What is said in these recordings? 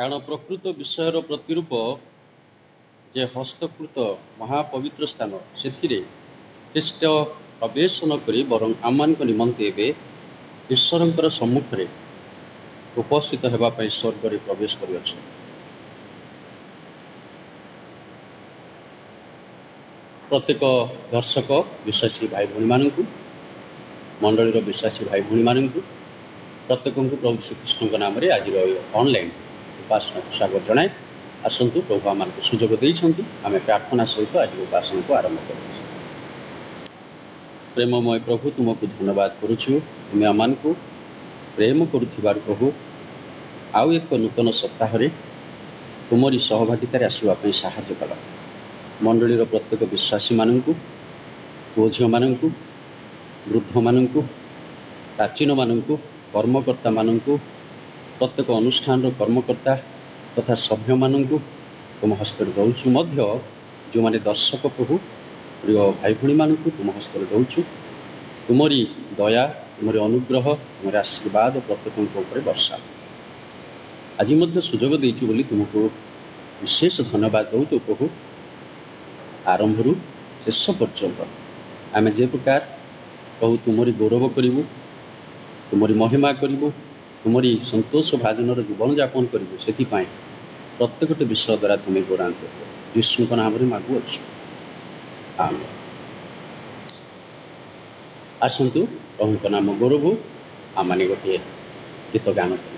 କାରଣ ପ୍ରକୃତ ବିଷୟର ପ୍ରତିରୂପ ଯେ ହସ୍ତକୃତ ମହାପବିତ୍ର ସ୍ଥାନ, ସେଥିରେ ଖ୍ରୀଷ୍ଟ ପ୍ରବେଶ ନ କରି ବରଂ ଆମମାନଙ୍କ ନିମନ୍ତେ ଏବେ ଈଶ୍ୱରଙ୍କର ସମ୍ମୁଖରେ ଉପସ୍ଥିତ ହେବା ପାଇଁ ସ୍ୱର୍ଗରେ ପ୍ରବେଶ କରିଅଛୁ। ପ୍ରତ୍ୟେକ ଦର୍ଶକ ବିଶ୍ୱାସୀ ଭାଇ ଭଉଣୀମାନଙ୍କୁ, ମଣ୍ଡଳୀର ବିଶ୍ୱାସୀ ଭାଇ ଭଉଣୀମାନଙ୍କୁ ପ୍ରତ୍ୟେକଙ୍କୁ ପ୍ରଭୁ ଶ୍ରୀକୃଷ୍ଣଙ୍କ ନାମରେ ଆଜିର ଅନଲାଇନ୍ ଉପାସନାକୁ ସ୍ୱାଗତ ଜଣାଏ। ଆସନ୍ତୁ, ପ୍ରଭୁ ଆମମାନଙ୍କୁ ସୁଯୋଗ ଦେଇଛନ୍ତି, ଆମେ ପ୍ରାର୍ଥନା ସହିତ ଆଜି ଉପାସନାକୁ ଆରମ୍ଭ କରୁଛୁ। ପ୍ରେମମୟ ପ୍ରଭୁ, ତୁମକୁ ଧନ୍ୟବାଦ କରୁଛୁ। ତୁମେ ଆମମାନଙ୍କୁ ପ୍ରେମ କରୁଥିବାରୁ ପ୍ରଭୁ ଆଉ ଏକ ନୂତନ ସପ୍ତାହରେ ତୁମରି ସହଭାଗିତାରେ ଆସିବା ପାଇଁ ସାହାଯ୍ୟ କଲ। ମଣ୍ଡଳୀର ପ୍ରତ୍ୟେକ ବିଶ୍ୱାସୀମାନଙ୍କୁ, ପୁଅ ଝିଅମାନଙ୍କୁ, ବୃଦ୍ଧମାନଙ୍କୁ, ପ୍ରାଚୀନମାନଙ୍କୁ, କର୍ମକର୍ତ୍ତାମାନଙ୍କୁ, ପ୍ରତ୍ୟେକ ଅନୁଷ୍ଠାନର କର୍ମକର୍ତ୍ତା ତଥା ସଭ୍ୟମାନଙ୍କୁ ତୁମ ହସ୍ତରେ ଦେଉଛୁ। ମଧ୍ୟ ଯେଉଁମାନେ ଦର୍ଶକ ପ୍ରଭୁ, ପ୍ରିୟ ଭାଇ ଭଉଣୀମାନଙ୍କୁ ତୁମ ହସ୍ତରେ ଦେଉଛୁ। ତୁମରି ଦୟା, ତୁମରି ଅନୁଗ୍ରହ, ତୁମରି ଆଶୀର୍ବାଦ ପ୍ରତ୍ୟେକଙ୍କ ଉପରେ ବର୍ଷା। ଆଜି ମଧ୍ୟ ସୁଯୋଗ ଦେଇଛୁ ବୋଲି ତୁମକୁ ବିଶେଷ ଧନ୍ୟବାଦ ଦେଉଛୁ ପ୍ରଭୁ। ଆରମ୍ଭରୁ ଶେଷ ପର୍ଯ୍ୟନ୍ତ ଆମେ ଯେ ପ୍ରକାର ପ୍ରଭୁ ତୁମରି ଗୌରବ କରିବୁ, ତୁମରି ମହିମା କରିବୁ, ତୁମରି ସନ୍ତୋଷ ଭାଜନର ଜୀବନଯାପନ କରିବୁ, ସେଥିପାଇଁ ପ୍ରତ୍ୟେକଟି ବିଷୟ ଦ୍ୱାରା ତୁମେ ଗୌରାନ୍ୱିତ କର। ଯୀଶୁଙ୍କ ନାମରେ ମାଗୁଅଛୁ, ଆମେନ୍। ଆସନ୍ତୁ, ପ୍ରଭୁଙ୍କ ନାମ ଗୌରବ ଆମମାନେ ଗୋଟିଏ ଗୀତ ଗାନ କରିବା।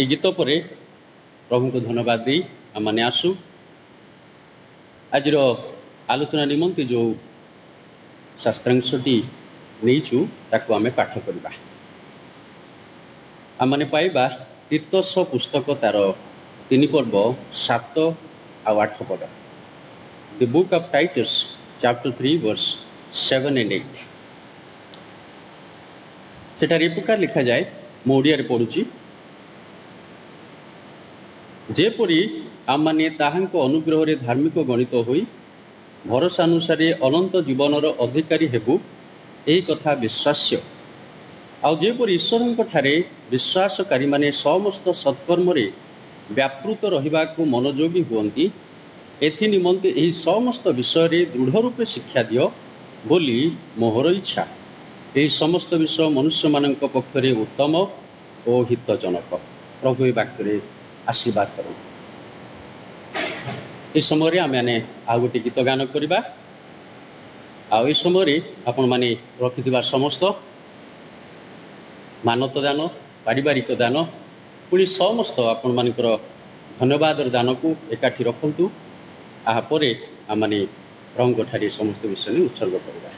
ये गीत पर प्रभु को धन्यवाद दी आम मैंने आसु आज आलोचना निमंते जो शास्त्रांशटी नहींचु ताकू आमे पाठ करबा। आम मैंने पाइबा तीतस पुस्तक तार 3 पर्व 7 आ 8 पद। The book of Titus chapter 3 verse 7 and 8 सेटार प्रकार लिखा जाए। मु ओडिया रे पढुची। जेपरी आम माने ताहांको अनुग्रह रे धार्मिक गणित होई भरोसा अनुसार अनंत जीवनर अधिकारी हेबु एही कथा विश्वास्य। आउ जेपरी ईश्वर ठारे विश्वासकारी माने समस्त सत्कर्म रे व्यापृत रहिबा को मनोयोगी हुअंती एथि निमंते एही समस्त विषय रे दृढ़ रूपे शिक्षा दियो बोली मोहर इच्छा। एही समस्त विषय मनुष्य मानक पक्षरे उत्तम और हितजनक। प्रभु ए वाक्य रे आशीर्वाद करूँ। इस समय आम मैंने आ गोटे गीत गान करवा। आई समय आपण मैंने रखि समस्त मानत दान पारिवारिक दान पुणी समस्त आपण मानकर धन्यवाद दान को एकाठी रखु। यापर आम मैंने प्रभु ठारे समस्त विषय उत्सर्ग करवा।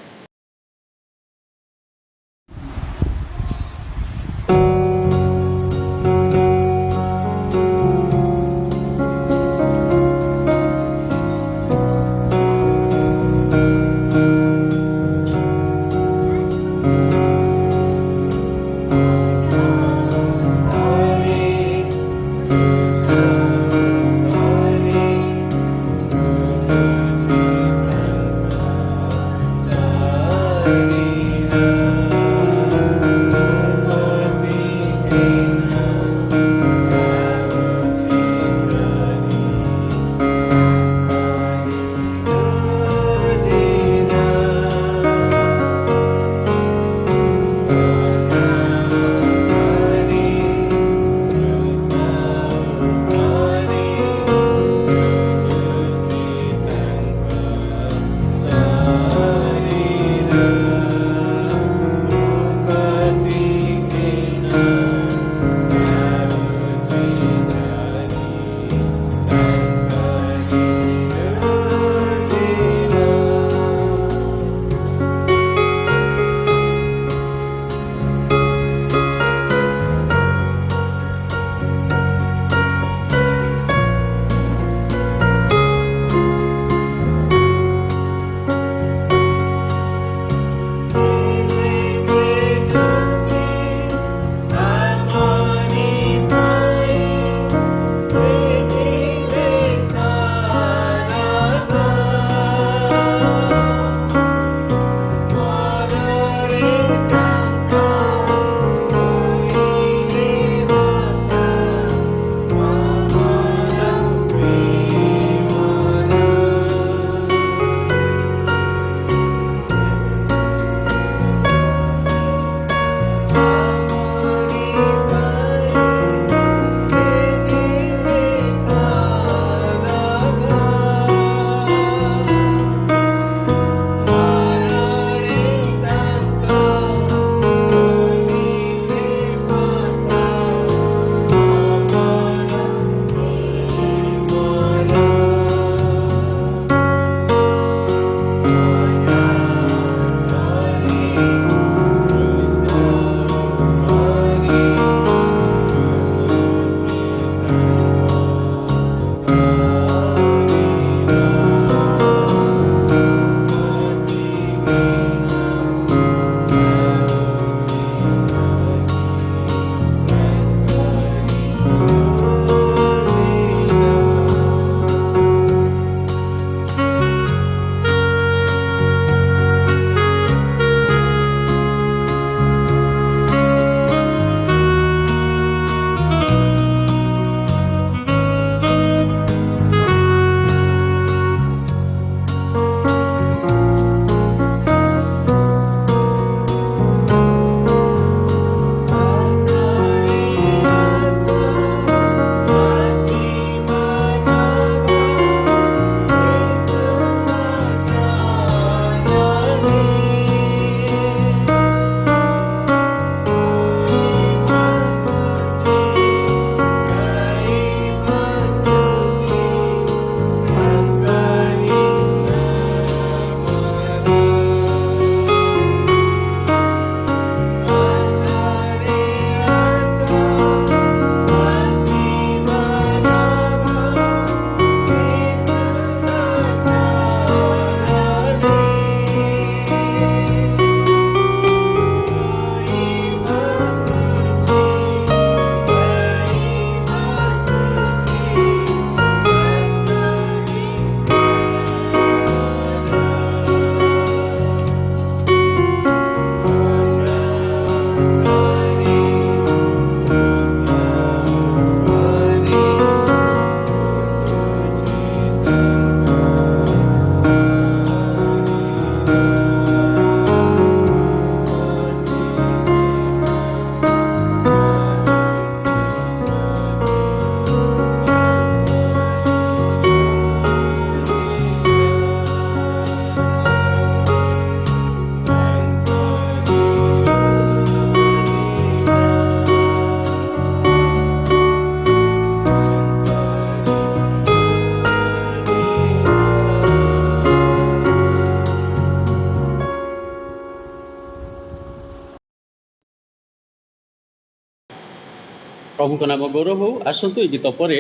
प्रभु को नाम गौरव हो। आसतु ये गीत पर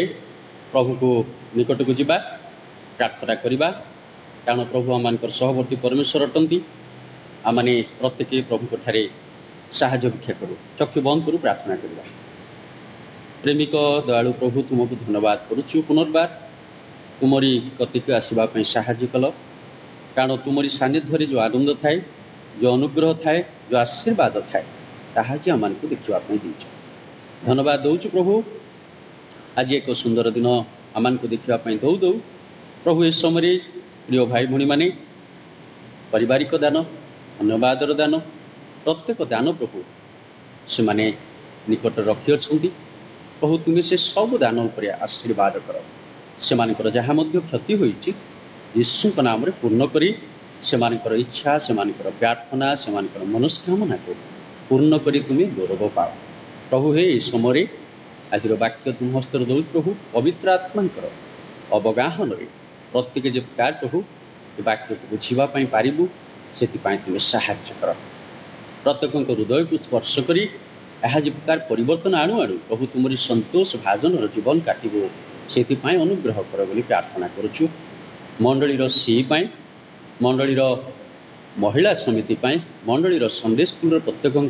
प्रभु को निकट को जीवा प्रार्थना करवा, कारण प्रभु आम सहवर्ती परमेश्वर अटंती। आम प्रत्येक प्रभु को साहाय्य भिक्षा करूँ। चक्षु बंद करूँ, प्रार्थना करवा। प्रेमिक दयालु प्रभु तुमको धन्यवाद करुचु, पुनर्बार तुमरी कतिक आसवाई साहाय्य कल, कारण तुमरी सानिध्य जो आनंद थाए, जो अनुग्रह थाए, जो आशीर्वाद थाए, ताहा आम को देखापी देच। धन्यवाद दौचु प्रभु। आज एक सुंदर दिन आम को देखापी दौ दौ प्रभु। इस समय प्रिय भाई भणी माने पारिवारिक दान, धन्यवादर दान, प्रत्येक दान प्रभु से माने निकट रखी अच्छा। प्रभु तुम्हें से सब दान उपर आशीर्वाद कर, से जहाँ क्षति होती यीशु नाम पूर्ण करी, से इच्छा, से प्रार्थना, से मनस्कामना को पूर्ण करी तुम्हें गौरव पाओ प्रभु। हे इस समय आज वाक्य तुम हस्तर दौ प्रभु। पवित्र आत्मा अवगाहन प्रत्येक जो प्रकार प्रभु ये वाक्य को बुझापी पारू, से तुम्हें साहाय्य कर। प्रत्येक हृदय को स्पर्श करी यह जो प्रकार परिवर्तन आणु आणु प्रभु तुमरी संतोष भाजन जीवन काटो, से अनुग्रह कर बोली प्रार्थना करुचु। मंडलीर सीपाई, मंडलीर महिला समिति, मंडलीर संडे स्कूल प्रत्येकों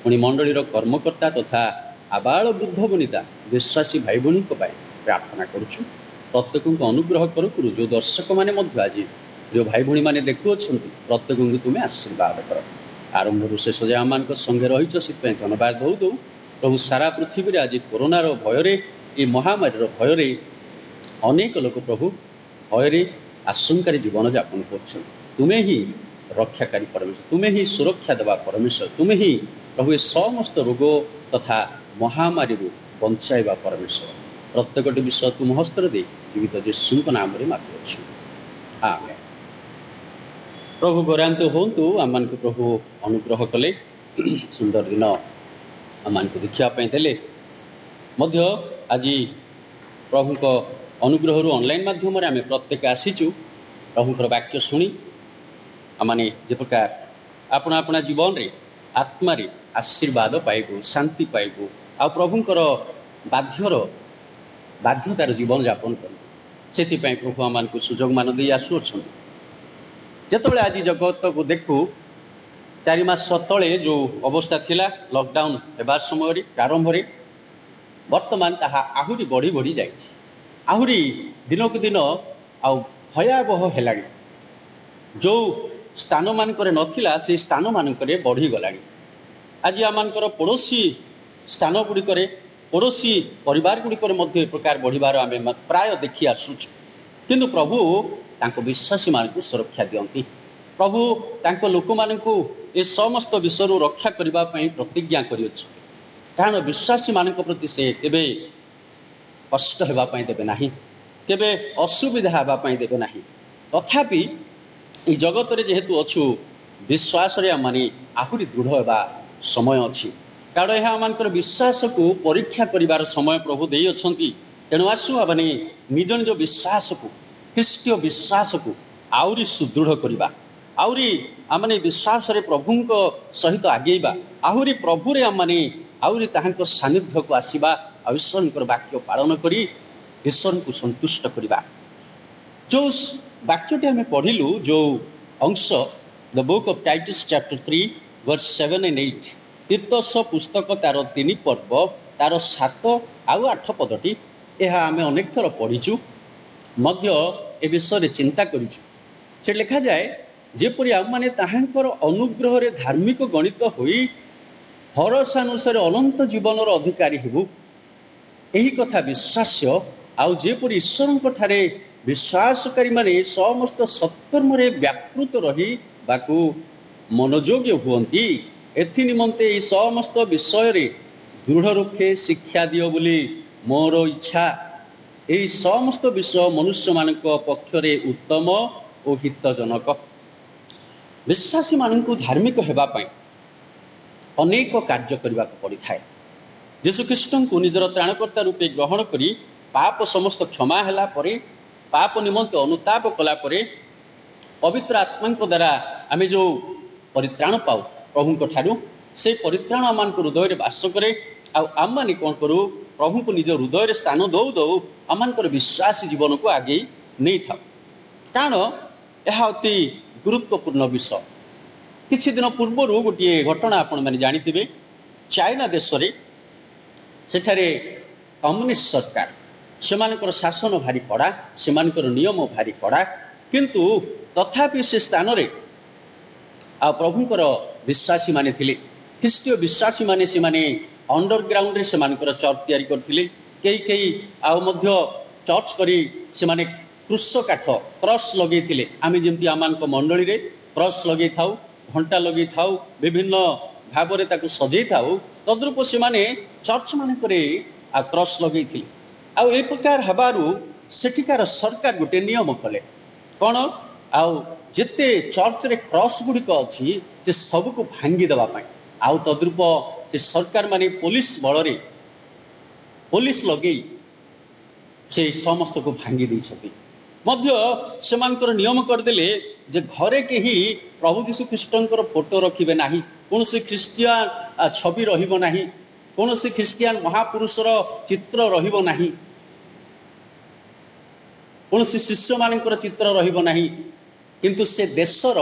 पुणी मंडलीर कर्मकर्ता तथा आबाल वृद्ध बनिता विश्वासी भाई भणी प्रार्थना करुचु। प्रत्येक अनुग्रह करू। जो दर्शक मैंने आज जो भाई भणी मैंने देखुं प्रत्येक तुम्हें आशीर्वाद कर। आरंभ शेष जाए आम संगे रही, से धन्यवाद दौ दौ प्रभु। सारा पृथ्वी आज कोरोनार भୟରେ, ये महामारी भयर अनेक लोक प्रभु भयर आशंकार जीवन यापन कर। तुम्हें ही रक्षाकारी परमेश्वर, तुम्हें ही सुरक्षा देवा परमेश्वर, तुम्हें ही प्रभु ये समस्त रोग तथा महामारी बंचाइबा परमेश्वर। प्रत्येक विषय तुम हस्तर दे जीवित यीशु नाम मागुछु, आमेन। प्रभु गौरांत हूँ। आम को प्रभु अनुग्रह कले, सुंदर दिन आम को देखापी देले। आज प्रभु अनुग्रह ऑनलाइन माध्यम आम प्रत्येक आसीचु प्रभुकर वाक्य शुणी आमने जे प्रकार अपना अपना जीवन रे आत्मा रे आशीर्वाद पाइबू, शांति पाइबू, आ प्रभुकर बाध्यतार जीवन यापन करूँ। से प्रभु आम को सुजोग मान दे आसुअछन। जितेबाला आज जगत को देखू 4 मास तले जो अवस्था थिला लॉकडाउन होगा समय प्रारंभ में, वर्तमान ताहा आहुरी बढ़ी बढ़ी जाए, आहुरी दिनक दिन भयावह है। जो स्थान मानक नथिला से स्थान मानक बढ़ी गला। आज आम पड़ोसी स्थान गुड़िक पड़ोसी परिवार गुड़िक प्रकार बढ़िबार आम प्राय देखी आसुचु। किंतु प्रभु तांको विश्वासी मानक सुरक्षा दियंती। प्रभु तांको लोक मानक ए समस्त विषय रक्षा करने प्रतिज्ञा करियछि, कारण विश्वासी मानक प्रति से केबे कष्ट होगापी देवे ना, केबे असुविधा होगापी देवे ना। तथापि ये जगत रे जेहेतु अच्छु विश्वास माने आहुरी दृढ़ होगा समय अच्छी, कारण यह आम विश्वास को परीक्षा करिवार समय प्रभु दे अछंती। तेणु आसु माने निज निज विश्वास को, ख्रीष्टीय विश्वास को आउरी सुदृढ़ करवा, आउरी आमने विश्वास रे प्रभु सहित आगेबा, आहुरी प्रभु रे आमने आउरी ताहांको सानिध्य को आसीबा, ईश्वर वाक्य पालन करी ईश्वर को संतुष्ट करवा। जो वाक्यटी आम पढ़िलु जो अंश the book of Titus chapter 3 verse 7 and 8, तीर्तस पुस्तक तार 3 पर्व तार 7 आउ 8 पदटी यह आम अनेक थर पढ़ीचु, मध्य ए विषय चिंता करिछु। से लिखा जाए जेपरि आम माने ताहांकर अनुग्रह रे धार्मिक गणित होई भरोसानुसार अनंत जीवनर अधिकारी हेबु, एही कथा विश्वास्य आउ जेपरि ईश्वरଙ୍କ ठारे विश्वासकारी माने समस्त सत्कर्म रे व्यापृत रही बाकू मनोयोग्य हुअंती, एथि निमंते ई समस्त विषय रे दृढ़ रूपे शिक्षा दियो बोली मोर इच्छा। यही समस्त विषय मनुष्य मान पक्षरे उत्तम और हितजनक। विश्वासी मानक धार्मिक होगापी अनेक कार्य करने को पड़ी था। यीशुख्रीष्ट को निजर त्राणकर्ता रूपे ग्रहण करी पाप समस्त क्षमा है पाप निमंते अनुताप कलापर पवित्र आत्मा द्वारा आम जो परित्राण पाऊ प्रभु ठारू से परित्राण आम हृदय बास करे आम मैंने कौन करूँ प्रभु को निज हृदय स्थान दौ दौ आम विश्वास जीवन को आगे नहीं था कारण यह अति गुरुत्वपूर्ण विषय। किछि दिन पूर्व गोटे घटना आपण मैंने जानी चाइना देश में सेठारे कम्युनिस्ट सरकार से शासन भारी कड़ा से नियम भारी कड़ा किंतु तथापि से स्थान रे आ प्रभुंकर विश्वासी माने थिले ख्रीष्टीय विश्वासी माने से माने अंडरग्राउंड रे से चर्च तैयारी करथिले कई आउ मध्य चर्च करी से माने क्रूस काठ क्रॉस लगे थिले आमे जेमती आमान को मंडली रे क्रॉस लगे थाउ घंटा लगे थाउ विभिन्न भाव रे ताकू सजै थाउ तद्रूप से माने चर्च मानकरे आ क्रॉस लगे थिले आ ए प्रकार हबारू सेठिकार सरकार गोटे नियम कले कौन आउ जेते चर्च रे क्रॉस गुड़िक अच्छी से सबको भांगी देवा पाई आउ तद्रूप से सरकार माने पुलिस बल रे पुलिस लगे से समस्त को भांगी देछथि मध्य सेमानकर नियम करदेले जे घरे केही प्रभु यीशु ख्रीष्टंकर फोटो रखिबे नाही कोनोसी ख्रीस्टियान छवि रहिबो नाही कोनोसी ख्रीस्टियान महापुरुषर चित्र रहिबो नाही कोनोसी शिष्य मानकर चित्र रहिबो नाही किंतु से देशर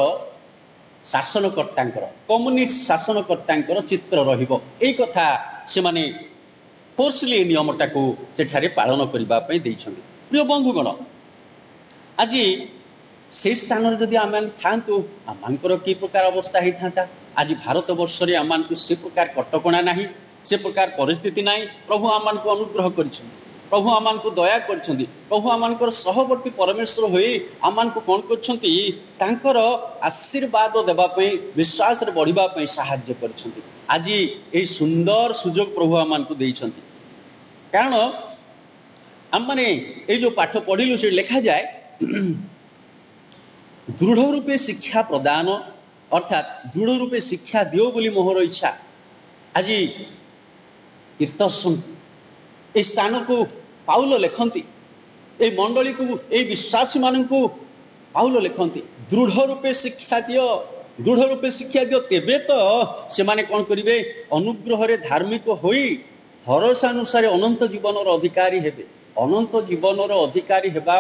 शासनकर्तांकर कम्युनिस्ट शासनकर्तांकर चित्र रहिबो एई कथा से माने फोर्सली नियमटा को सेठारे पालन करबा पई दैछन्ति। प्रिय बंधुगण आज से स्थान जदि आम था आमर कि प्रकार अवस्था होता था आज भारत वर्ष में आम से प्रकार कटकणा ना से प्रकार परिस्थिति ना प्रभु आम को अनुग्रह कर प्रभु आम को दया कर प्रभु आम सहवर्ती परमेश्वर हो आम को कौन कर आशीर्वाद देवाई विश्वास बढ़ापी साहाय्य कर आज ये सुंदर सुजोग प्रभु आम को देइछन्ति कारण आम मैंने ये जो पाठ पढ़िलु से लिखा जाए दृढ़ रूपे शिक्षा प्रदान अर्थात दृढ़ रूपे शिक्षा दियो बोली मोहर इच्छा आज इस स्थान को पाउल लिखती ए मंडली को ए विश्वासी मान को पाउल लिखती दृढ़ रूपे शिक्षा दियो दृढ़ रूपे शिक्षा दियो तेबे तो से माने कौन करिवे अनुग्रह रे धार्मिक होई भरोसा अनुसार अनंत जीवन अधिकारी हेबे अनंत जीवन अधिकारी हेबा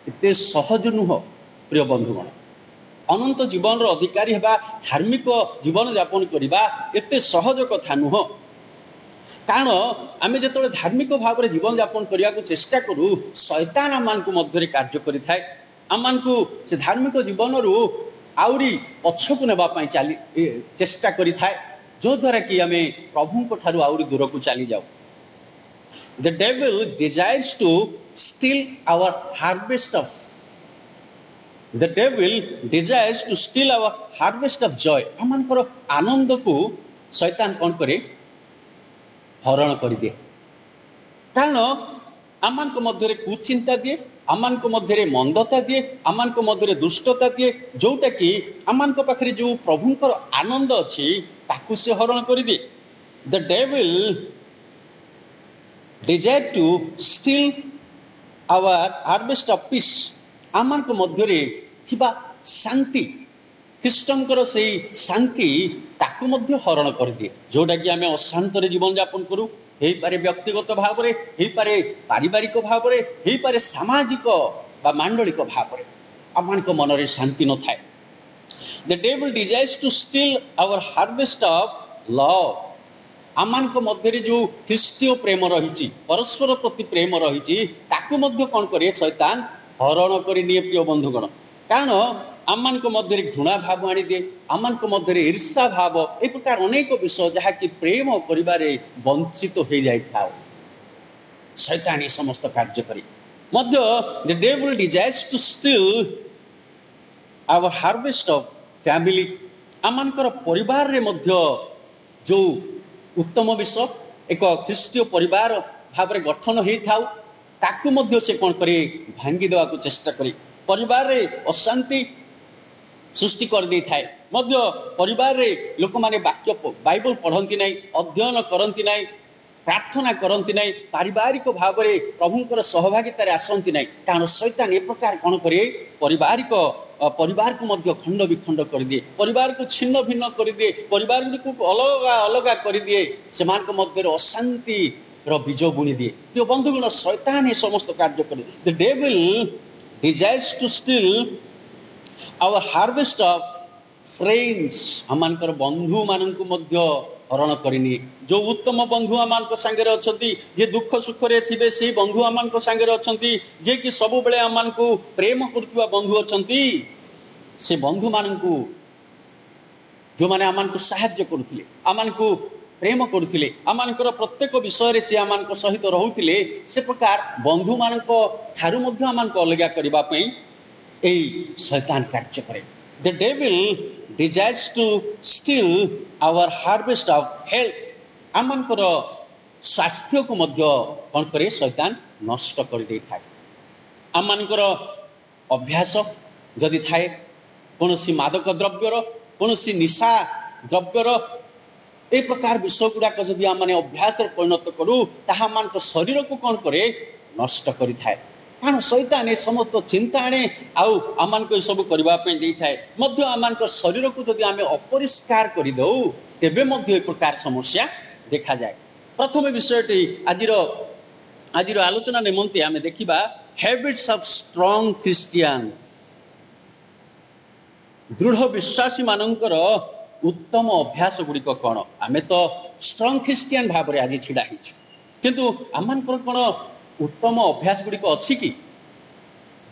इतने सहज नुह प्रिय बंधुगण अनंत जीवन अधिकारी हेबा धार्मिक जीवन यापन करबा एते सहज कथा नुह कारण आमे जतले धार्मिक भाव में जीवन यापन करने को चेष्टा करूँ शैतान आम मध्य कार्य करें आम को से धार्मिक जीवन रु आउरी पछकु नेबाई चली चेष्टा करें जो द्वारा कि आम प्रभु ठारू आउरी दूर को चली जाऊ। The devil desires to steal our harvest of the devil desires to steal our harvest of joy आमर आनंद को शैतान कौन करे हरण कर दिए कारण आम मध्य कुचिंता दिए आम मध्य मंदता दिए आम मध्य दुष्टता दिए जोटा कि आम पाखे जो प्रभुंर आनंद अच्छी ताकू से हरण कर दिए। The devil desire to steal our harvest of peace आम मध्य शांति ख्रीष्टंकर से शांति ताकू मध्य हरण कर दिए जोटा कि आम अशांत जीवन यापन करूँ हे पारे व्यक्तिगत भाव में हे पारे पारिवारिक भाव में हे पारे सामाजिक बा मांडलिक भाव में आम मन में शांति न थाए। The devil desires to steal our harvest of love आम मध्य जो ख्रीष्टीय प्रेम रही परस्पर प्रति प्रेम रही ताकू मध्य कौन करे शैतान हरण कर निये। प्रिय बंधुगण कारण आम मध्य घृणा भाव आनी दिए आम मध्य ईर्षा भाव ए प्रकार अनेक विषय जहाँकि प्रेम कर वंचित हो जाए शैतान समस्त कार्य करी मध्य the devil desires to steal our harvest of family आमकर परिवार रे मध्य जो उत्तम विषय एक ख्रीष्टीय परिवार भाव में गठन हो थाउ ताकू मध्य से कौन करे भांगी देवा को चेष्टा करी परिवार रे अशांति सृष्टि कर दे थाए मध्य परिवार रे लोक माने वाक्य बाइबल पढ़ती नहीं अध्ययन करती नहीं प्रार्थना करती नहीं पारिवारिक भाव में प्रभुंकर सहभागितार आसती नहीं कारण शैतान ए प्रकार कौन करे पारिवारिक परिवार को मध्य खंड विखंड कर दिए, परिवार को छिन्न भिन्न कर दिए, परिवार गुड़िक अलग अलग कर दिए, से मध्य अशांति बीज बुणी दिए। प्रिय बंधुगण, शैतान ये समस्त कार्य करे। The devil desires to steal our harvest of friends, आमर बंधु मान हरण करनी। जो उत्तम बंधु आम सांगे अच्छा, जे दुख सुख रे थे से बंधु आम सांगे अच्छा, जे कि सब बेले आम प्रेम करुवा बंधु अच्छा, से बंधु मान जो मैंने आम साहाय्य करुले, आम प्रेम करुले, आम प्रत्येक विषय से आम सहित रोते, से प्रकार बंधु मान आम अलग करने शैतान कार्य करे। The devil desires to steal our harvest of health. आमर स्वास्थ्य को मध्य कौन करे, शैतान नष्ट कर दे थाए। आमर अभ्यास जदि थाए कौन सी मादक द्रव्यर, कौन सी निशा द्रव्यर, ए प्रकार विषय गुड़ाक जदि आम अभ्यास परिणत करूँ, ताहा आम शरीर को कौन करे, नष्ट करि थाए। कारण शैतान ए समस्त चिंता आने आम सब करने थाए। आम शरीर को जदि आम अपरिष्कार करदे, तेबे एक प्रकार समस्या देखा जाए। प्रथम विषयटी आज आलोचना निमंते आम देखा हैबिट्स ऑफ स्ट्रॉन्ग क्रिश्चियन। दृढ़ विश्वासी मानकर उत्तम अभ्यास गुड़िक कौन? आम तो स्ट्रॉन्ग क्रिश्चियन भाव में आज छिड़ा किंतु आम कौन उत्तम अभ्यास गुड़िक अच्छी कि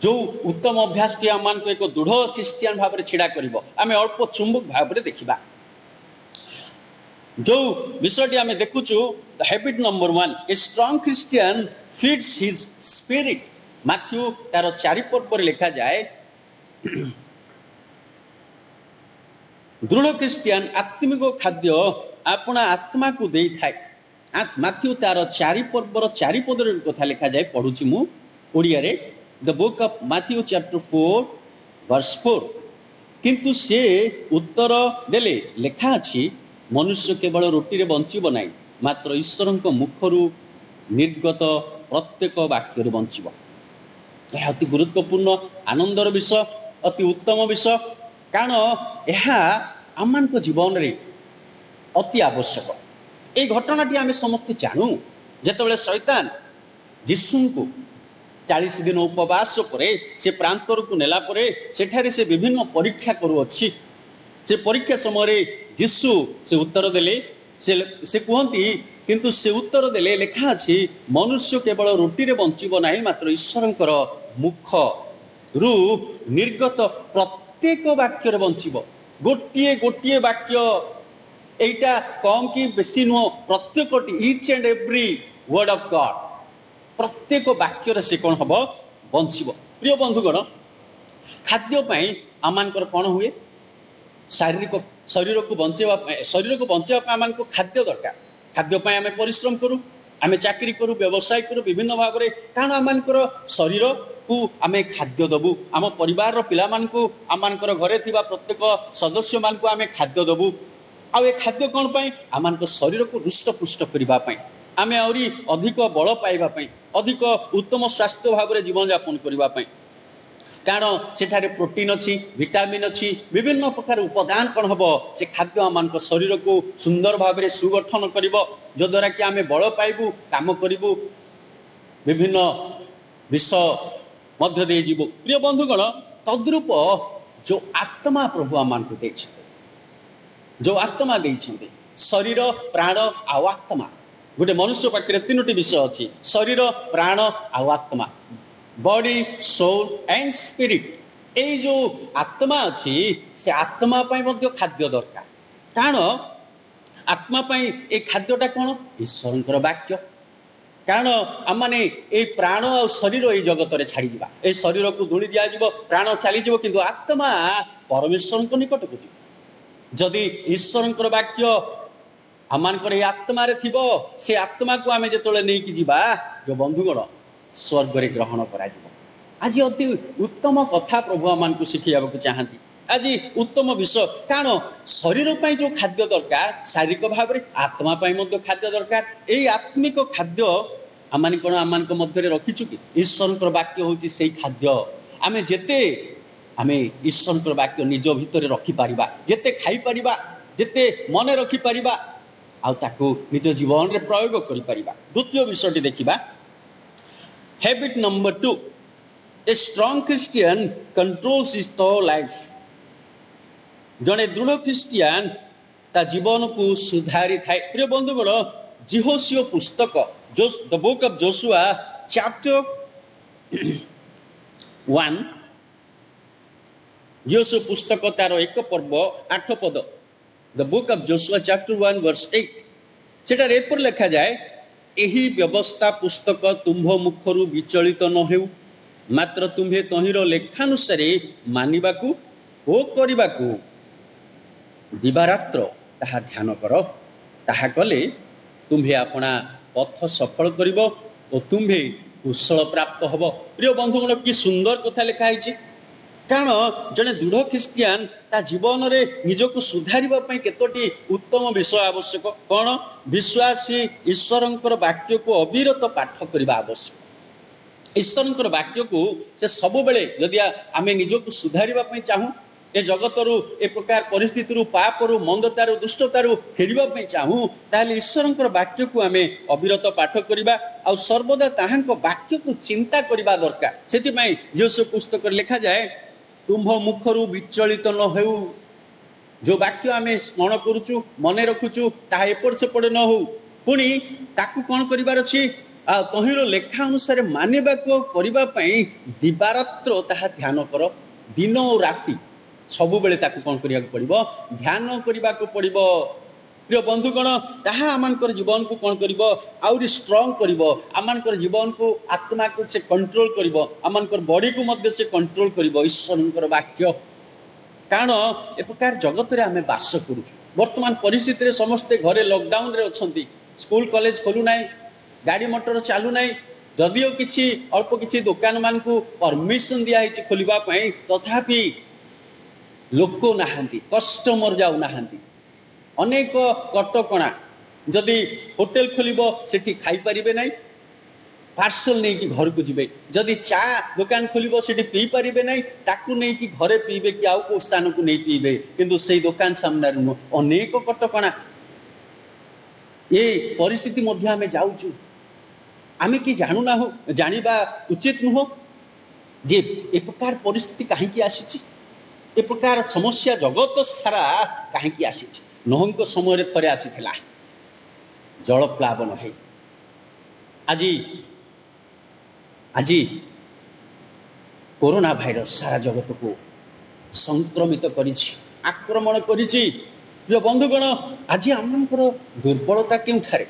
जो उत्तम अभ्यास की आम एक दृढ़ क्रिश्चियन भाव में छिड़ा कर आम अल्प चुंबक भाव में देखा। जो विषयटी आम देखुचु, the habit number 1, a strong Christian feeds his spirit. Matthew तार 4 पर्व लिखा जाए, दृढ़ क्रिश्चियन आत्मिक खाद्य अपना आत्मा को दे थाए। मैथ्यू तार 4 पर्वर 4 पदर कथा लिखा जाए, पढ़ुची मु ओडिया रे। The book of Matthew chapter 4 verse 4, किंतु से उत्तर देले लिखा अछि, मनुष्य केवल रोटी रे बंचिब नाही, मात्र ईश्वरक मुखरू निर्गत प्रत्येक वाक्य रे बंचिब। यह अति गुरुत्वपूर्ण आनंदर विषय, अति उत्तम विषय, कारण यह आम जीवन रे अति आवश्यक। ये घटनाटी आम समस्ते जानू, जिते शैतान यीशु को 40 दिन उपवास पर से प्रांतर को नेला परे सेठारे से विभिन्न परीक्षा करुअछि। से परीक्षा समय यीशु से उत्तर देले, से कहती, किंतु से उत्तर देले लिखा अछि, मनुष्य केवल रोटी रे बंचिब नाही, मात्र ईश्वरंकर मुख रु निर्गत प्रत्येक वाक्य रे बंचिब। गोटिए गोटिए वाक्य, एटा कम कि बेसी नुह, प्रत्येक each and every word of God, प्रत्येक वाक्य से कौन हम बंचिब। प्रिय बंधुगण, खाद्यपाई आमर कौन हुए, शारीरिक शरीर को बंचाइबा आम खाद्य दरकार। खाद्यपाई आम परिश्रम करूँ, आम चाकरी करूँ, व्यवसाय करूँ विभिन्न भाव में, कारण आमर शरीर को आम खाद्य दबू। आम परिवार पिला मानकु, आमर घरे थिबा प्रत्येक सदस्य मानकु आम खाद्य दबू। आउ ए खाद्य कौन पाई? आम शरीर को हृष्टपुष्ट करने, आम आहरी अधिक बल पाइबापी, अधिक उत्तम स्वास्थ्य भाव में जीवन यापन करने। कारण सेठारे प्रोटीन अच्छी, विटामिन अच्छी, विभिन्न प्रकार उपादान कौन हम से खाद्य आम शरीर को सुंदर भाव में सुगठन कर, जद्वारा कि आम बल पाइबू, काम करूँ, विभिन्न विषय मध्य दे जीवु। प्रिय बंधुगण, तद्रूप जो आत्मा प्रभु आम को दे, जो आत्मा देइछन्ते, शरीर प्राण आउ आत्मा। गोटे मनुष्य पाखे 3टी विषय अच्छी, शरीर प्राण आउ आत्मा, बॉडी सोल एंड स्पिरिट। ये जो आत्मा अच्छी, से आत्मा पाई मध्य खाद्य दरकार। कारण आत्मा पाई ए खाद्यटा कौन? ईश्वरंकर वाक्य। कारण आम मैंने ये प्राण और शरीर ये जगत में छाड़ी जा, ए शरीर को धूली दिज्व, प्राण चलीज, किंतु आत्मा परमेश्वर निकट को जीव। जदि ईश्वरंकर वाक्य आमर आत्मा थी, से आत्मा को आम जो नहीं जा, जो बंधुगण स्वर्ग रे ग्रहण करा। आज अति उत्तम कथा प्रभु आम को शिखा चाहती। आज उत्तम विषय, कारण शरीर पर जो खाद्य दरकार, शारीरिक भाव में आत्मा खाद्य दरकार। ये आत्मिक खाद्य आम कौन आम मध्य रखीचु कि ईश्वर वाक्य हूँ से खाद्य। आम जेते आमे ईश्वर वाक्य निज भितर रखिपर जिते खाईपर जिते मन रखिपर निज जीवन में प्रयोग कर। द्वितीय विषय देखा हैबिट नंबर 2 ए strong Christian controls his thought life. जड़े दृढ़ क्रिश्चियन ता जीवन को सुधारी थाए। प्रिय बंधुगण जिहोशियो पुस्तक the book of Joshua chapter 1 जोशु पुस्तक तार 1 पर्व 8 पद the book of Joshua chapter 1 verse 8 सेटार एपर लिखा जाए एही व्यवस्था पुस्तक तुम्भ मुखरु विचलित न हेउ मात्र तुम्हे तहिर लेखानुसारे मानिबाकू ओ करिबाकू दिवारात्र ताहा ध्यान कर। ताहा कले तुम्हे अपना पथ सफल करिबो ओ तुम्हे कुशल प्राप्त हब। प्रिय बंधुगण कि सुंदर कथा लिखा है। कारण जड़े दृढ़ क्रिश्चियन ता जीवन में निजक सुधार केतोटी उत्तम विषय आवश्यक। कौन विश्वासी ईश्वर वाक्य को अविरत पाठ करने आवश्यक। ईश्वर वाक्य को से सब बेले यदि आम निजक सुधार चाहूँ ए जगतरू ए प्रकार परिस्थिति पापरू मंदतारू दुष्टतारू फेरवा चाहूँ ताहले ईश्वर वाक्य को आम अविरत पाठ करवा आ सर्वदा ताहांको वाक्य को चिंता करवा दरकार। से जोशु पुस्तक लिखा जाए तुम्भ मुखरु विचलित न हेउ। जो वाक्य आम स्मरण करुचु मन रखुचु ताहा एपट सेपट न हो पुणी ताकू कौन करिवार अछि तहिर लेखा अनुसार मानिबाको करिबा पई दिवारात्र ताहा ध्यान कर। दिन और राति सबु बेले ताकू कौन करिया पड़िबो ध्यान करिबा को पड़िबो। प्रिय बंधुगण ताहा आमानकर जीवन को कौन करिबो आउरी स्ट्रांग करिबो। आमानकर जीवन को आत्मा को से कंट्रोल करिबो आमानकर बॉडी को मध्य से कंट्रोल करिबो ईश्वरकर वाक्य। कारण ए प्रकार जगत रे आमे बास करू। वर्तमान परिस्थिति रे समस्ते घरे लॉकडाउन रे अछंती स्कूल कॉलेज खोलु नाही गाड़ी मोटर चालू नाही जदियो किछि अल्प किछि दुकान मान को परमिशन दिया हिछि खोलिबा पई तथापि लोक नाहांती कस्टमर जाऊ नाहांती अनेक कटकणा। जदि होटेल खोलिबो सेठी खाई परिबे नाही पार्सल नहीं कि घर को जीवे। जदि चा दुकान खोलिबो सेठी पी परिबे नाही ताकू नहीं कि घरे पीबे कि आउ को स्थान को नहीं पीबे किंतु सेही दुकान सामने अनेक कटकणा। ये परिस्थिति मध्य आमे जाउचु आमे कि जानू ना हो जानिबा उचित नुह जे ए प्रकार परिस्थिति काहे कि आसीछि ए प्रकार समस्या जगत सारा काहे कि आसीछि। नोहंको समय रे थरे आसीथिला जल प्लावन है। आज आज कोरोना भाइरस सारा जगत को संक्रमित करिछि आक्रमण करिछि। प्रिय बंधुगण आज आमनकर दुर्बलता केउठारे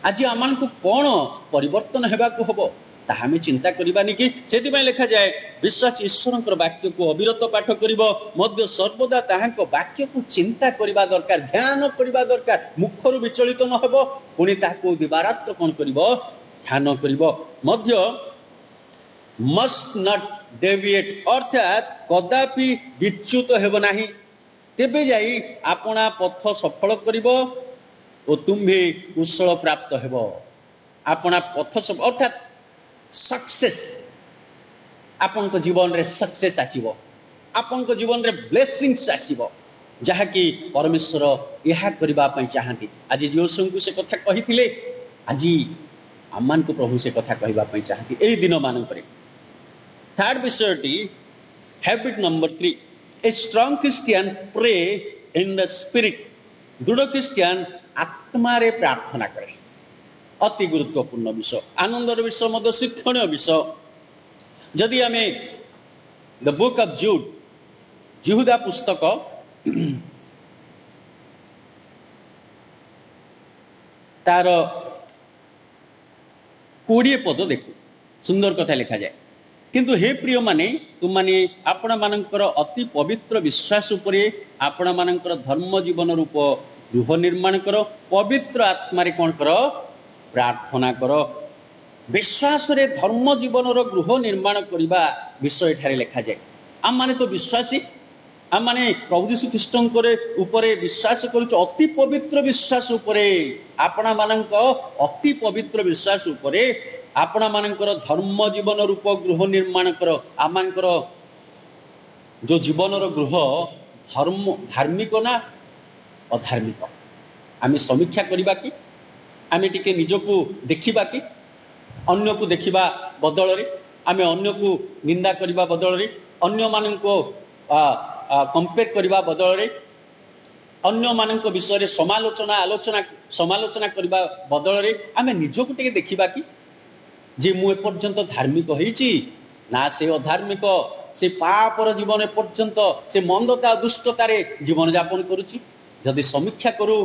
आज आमान को कौन परिवर्तन हेबाकू हबो ताहा आमे चिंता करबानी कि सेति पय लिखा जाए विश्वास ईश्वरकर वाक्य को अविरत पाठ करिबो मध्य सर्वदा ताहांको वाक्य को चिंता करबा दरकार ध्यान करबा दरकार मुखरु विचलित न हेबो पुणी ताको दिवारात्र कोन करिबो ध्यान करिबो मध्य मस्ट नॉट डेविएट अर्थात कदापि विच्युत हेबो नाही तेबे जाई आपना पथ सफल करिबो ओ तुम्हे कुशल प्राप्त हेबो। आपना पथ अर्थात सक्सेस आपन को जीवन रे सक्सेस आसीबो आपन को जीवन रे ब्लेसिंग्स आसीबो जहा कि परमेश्वर यहा करबा पई चाहंती। आज जोशु को से कथा कहिथिले आज आमान को प्रभु से कथा कहबा पई चाहंती एई दिन मान करे। थर्ड विषयटी habit number 3 a strong Christian pray in the spirit. दृढ़ क्रिश्चियन आत्मा रे प्रार्थना करे अति गुरुत्वपूर्ण विषय आनंदर विषय मध्य शिक्षणीय विषय। जदि आमे द बुक ऑफ जूड यहूदा पुस्तक तार 20 पद देखु सुंदर कथा लिखा जाए किंतु हे प्रिय माने तुम माने आपण मानकर अति पवित्र विश्वास उपरे आपण मानकर धर्म जीवन रूप गृह निर्माण करो पवित्र आत्मा रे कोन करो प्रार्थना करो। विश्वास रे धर्म जीवन रो गृह निर्माण करबा विषय ठारे लिखा जाए। आम माने तो विश्वासी आम माने प्रभु यीशु ख्रीष्टंकर उपरे विश्वास करूछु अति पवित्र विश्वास उपरे आपणा मानक अति पवित्र विश्वास उपरे आपणा मानकर धर्म जीवन रूप गृह निर्माण करो। आमानकर जो जीवन गृह धार्मिक ना अधार्मिक आम समीक्षा करवा कि आम टिके निजको देखा कि अन्य को देखा बदल आम अन्य को निंदा करने बदल अन्य मान कंपेयर करने बदल अन्य मान विषय समालोचना करने बदल आम निजको टे देखा कि जे मु एपर्यंत धार्मिक होईची ना से अधार्मिक से पापर जीवन एपर्यंत से मंदता दुष्टतार जीवन यापन करुच्ची जदि समीक्षा करू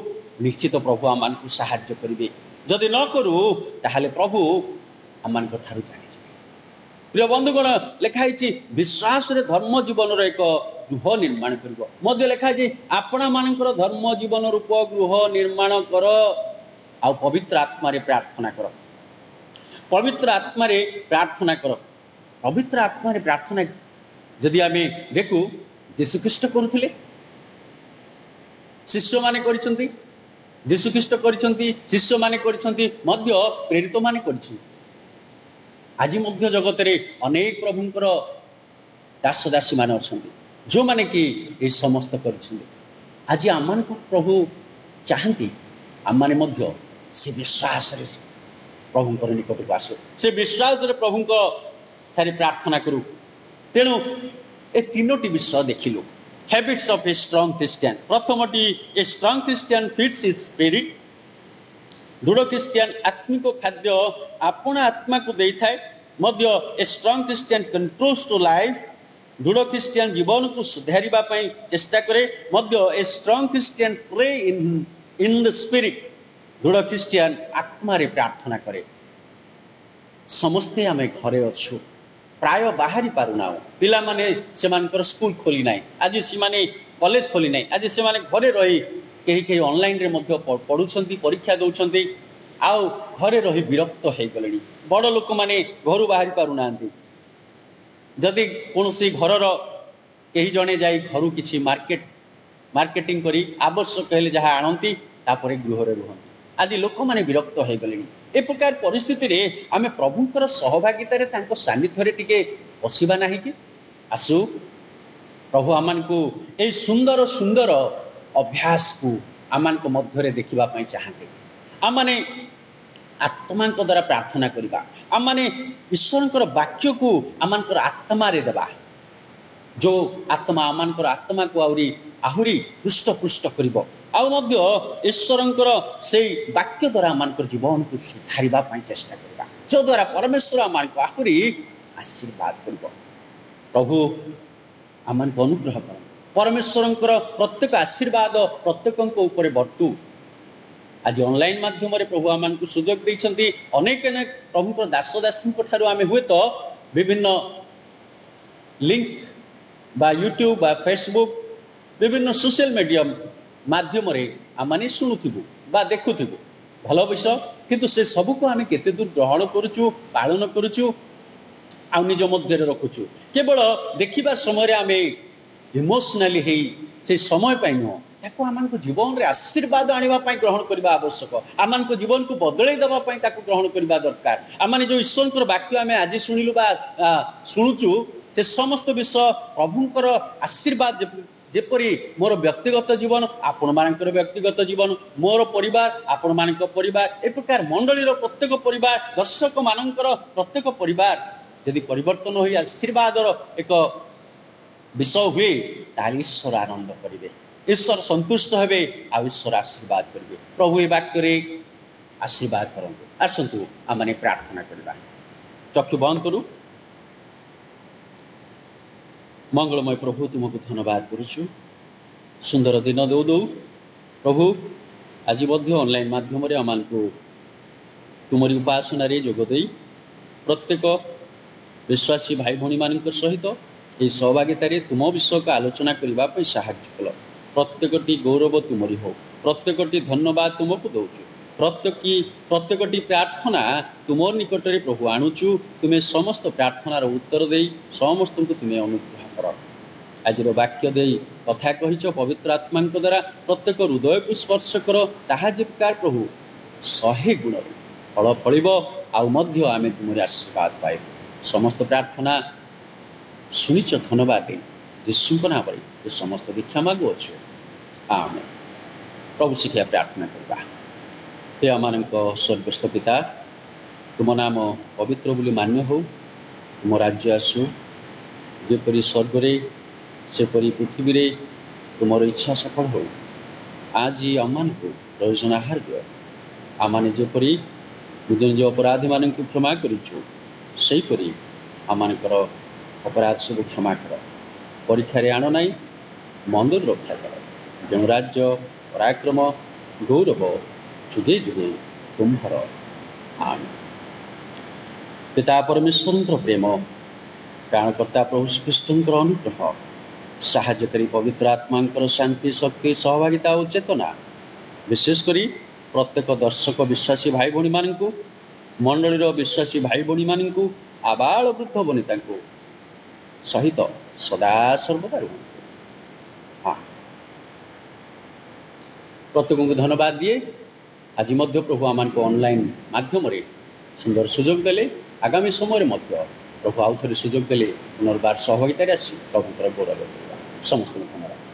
निश्चित प्रभु आम को साहाय्य करेंगे जदि न करू ताहले प्रभु आम ठार जानी प्रिय बंधुगण लिखाई विश्वास रे धर्म जीवन एक गृह निर्माण कर लिखाई आपणा मान धर्म जीवन रूप गृह निर्माण कर आ पवित्र आत्मा प्रार्थना कर पवित्र आत्मा प्रार्थना कर पवित्र आत्मा प्रार्थना जदि आम देखू जीशुख्रीष्ट करुले शिष्य माने करिसंती जीशुख्रीष्ट करिसंती शिष्य माने करिसंती मध्य प्रेरित माने करिसंती आज मध्य जगत रे अनेक प्रभुंकर दास दासी मान अछंती जो माने कि ए समस्त करिसंती आज आमान को प्रभु चाहती आम माने मध्य से विश्वास रे प्रभुंकर निकट को आसो से विश्वास रे प्रभुंको थारे प्रार्थना करू तेणु ए तीनोटी विषय देखिलु habits of a strong Christian प्रथमटी a strong Christian feeds his spirit दृढ़ क्रिश्चियन आत्मिक खाद्य आपण आत्मा को देई थाए मध्य a strong Christian controls to life दृढ़ क्रिश्चियन जीवन को सुधारिबा पई चेष्टा करे मध्य a strong Christian pray in the spirit दृढ़ क्रिश्चियन आत्मा रे प्रार्थना करे समस्ते आमे घरे अछु प्राय बाहरी पारुना पिला माने सेमानकर स्कूल खोली नाही आज सेमाने कॉलेज खोली नाही आज सेमाने घरे रही कहीं कहीं ऑनलाइन रे मध्य पढ़ुछंती परीक्षा दउछंती आउ घरे रही विरक्त हो गलेनी बड़ लोक माने घर बाहरी पारुना जदि कोनोसी घरर कहीं जणे जाई घरु किछि मार्केटिंग करी आवश्यक हेले जहाँ आणंती तापरे गृह रे रुहंती आज लोक माने विरक्त हो गलेनी ए प्रकार परिस्थिति रे आमे प्रभुंकर सहभागितारे तांको सानिध्यरे टिके बसिबा नाही कि आसु प्रभु आमान को ए सुंदर सुंदर अभ्यास को आमान को मध्यरे देखिबा पई चाहते आमाने आत्मा द्वारा प्रार्थना करिबा आमाने ईश्वरंकर वाक्य को आमानकर आत्मा रे देबा जो आत्मा आमानकर आत्मा को आहुरी हृष्ट पुष्ट करिबो आउ मध्य ईश्वरंकर से वाक्य द्वारा आमानकर जीवन को सुधारिबा पई चेष्टा करिबा जो द्वारा परमेश्वर आमान को आहुरी आशीर्वाद करिबो प्रभु आमान को अनुग्रह कर परमेश्वरंकर प्रत्येक आशीर्वाद प्रत्येकंक ऊपर बर्तु आज ऑनलाइन माध्यम रे प्रभु आमान को सुयोग दैछंती अनेक अनेक प्रभुंकर दास दासी ठारू आमे हुए तो विभिन्न लिंक बा यूट्यूब बा फेसबुक विभिन्न सोशल मीडिया माध्यम रे आमाने शुणुथिबु बा देखुथिबु भल विषय किंतु से सब को आमे केते दूर ग्रहण करूचु पालन करूचु आ निज मध्य रखुचु केवल देखिबा समय आमे इमोशनली हे से समय पाई नुह ताको आमान को जीवन रे आशीर्वाद आनिबा पई ग्रहण करबा आवश्यक आमान को जीवन को बदलै दबा पई ताको ग्रहण करबा दरकार आमाने जो ईश्वरकर वाक्य आमे आज सुनिलु बा सुनुचु से समस्त विषय प्रभुंकर आशीर्वाद जेपरी मोर व्यक्तिगत जीवन आपण मानकर व्यक्तिगत जीवन मोर परिवार आपण मानक परिवार ए प्रकार मंडलीर प्रत्येक परिवार दर्शक मानकर प्रत्येक परिवार यदि परिवर्तन होई आशीर्वादर एक विषय हुए तार ईश्वर आनंद करेंगे ईश्वर संतुष्ट हेबे आ ईश्वर आशीर्वाद करेंगे प्रभु ए वाक्य रे आशीर्वाद करंतु आसंतु आमने प्रार्थना करबा चक्षु बंद करू मंगलमय प्रभु तुमको धन्यवाद करुछु सुंदर दिन दो दो प्रभु आज मध्य ऑनलाइन माध्यम रे आमान को तुमरी उपासना रे जोग देई प्रत्येक विश्वासी भाई भणी मान सहित ये सहभागितार तुम विषय को आलोचना करने साहाय्य कल प्रत्येकटी गौरव तुमरी हो प्रत्येकटी धन्यवाद तुमको दौचु प्रत्येकटी प्रार्थना तुम निकट में प्रभु आणुचु तुम्हें समस्त प्रार्थनार उत्तर दे समस्त को तुम्हें अनुग्रह कर आज वाक्य दे कथा कहीच पवित्र आत्मा द्वारा प्रत्येक हृदय को स्पर्श कर ताहा जेकार प्रभु 100 गुण फल फल आउ आम तुम आशीर्वाद पाइबू समस्त प्रार्थना सुनिच धन्यवाद ଯୀଶୁଙ୍କ ନାମରେ ଏ ସମସ୍ତ ଭିକ୍ଷା ମାଗୁଅଛୁ। ଆମେ ପ୍ରଭୁ ଶିକ୍ଷା ପ୍ରାର୍ଥନା କରିବା। हे ଆମମାନଙ୍କ ସ୍ୱର୍ଗସ୍ଥ ପିତା, ତୁମ ନାମ ପବିତ୍ର ବୋଲି ମାନ୍ୟ ହେଉ, ତୁମ ରାଜ୍ୟ ଆସୁ, ଯେପରି ସ୍ୱର୍ଗରେ ସେପରି ପୃଥିବୀରେ ତୁମର ଇଚ୍ଛା ସଫଳ ହେଉ। ଆଜି ଆମମାନଙ୍କୁ ପ୍ରୟୋଜନ ଆହାର ଦିଅ, ଆମମାନେ ଯେପରି ନିଜ ନିଜ ଅପରାଧୀମାନଙ୍କୁ କ୍ଷମା କରିଛୁ, ସେହିପରି ଆମମାନଙ୍କର ଅପରାଧ ସବୁ କ୍ଷମା କର। ପରୀକ୍ଷାରେ ଆଣ ନାହିଁ, ମନ୍ଦରୁ ରକ୍ଷା କର। ଯେଉଁ ରାଜ୍ୟ, ପରାକ୍ରମ, ଗୌରବ ଯୁଗେ ଯୁଗେ ତୁମ୍ଭର। ଆମେନ୍। ପିତା ପରମେଶ୍ୱରଙ୍କର ପ୍ରେମ, ପ୍ରାଣକର୍ତ୍ତା ପ୍ରଭୁ ଶ୍ରୀଖ୍ରୀଷ୍ଟଙ୍କର ଅନୁଗ୍ରହ, ସାହାଯ୍ୟକାରୀ ପବିତ୍ର ଆତ୍ମାଙ୍କର ଶାନ୍ତି, ଶକ୍ତି, ସହଭାଗିତା ଓ ଚେତନା ବିଶେଷ କରି ପ୍ରତ୍ୟେକ ଦର୍ଶକ ବିଶ୍ୱାସୀ ଭାଇ ଭଉଣୀମାନଙ୍କୁ, ମଣ୍ଡଳୀର ବିଶ୍ୱାସୀ ଭାଇ ଭଉଣୀମାନଙ୍କୁ, ଆବାଳ ବୃଦ୍ଧ ବନିତାଙ୍କୁ ସହିତ ସଦା ସର୍ବଦା ରୁହନ୍ତୁ। ହଁ, ପ୍ରତ୍ୟେକଙ୍କୁ ଧନ୍ୟବାଦ ଦିଏ। ଆଜି ମଧ୍ୟ ପ୍ରଭୁ ଆମମାନଙ୍କୁ ଅନଲାଇନ୍ ମାଧ୍ୟମରେ ସୁନ୍ଦର ସୁଯୋଗ ଦେଲେ। ଆଗାମୀ ସମୟରେ ମଧ୍ୟ ପ୍ରଭୁ ଆଉ ଥରେ ସୁଯୋଗ ଦେଲେ ପୁନର୍ବାର ସହଭାଗିତାରେ ଆସି ପ୍ରଭୁଙ୍କର ଗୌରବ କରିବା। ସମସ୍ତଙ୍କୁ ଧନ୍ୟବାଦ।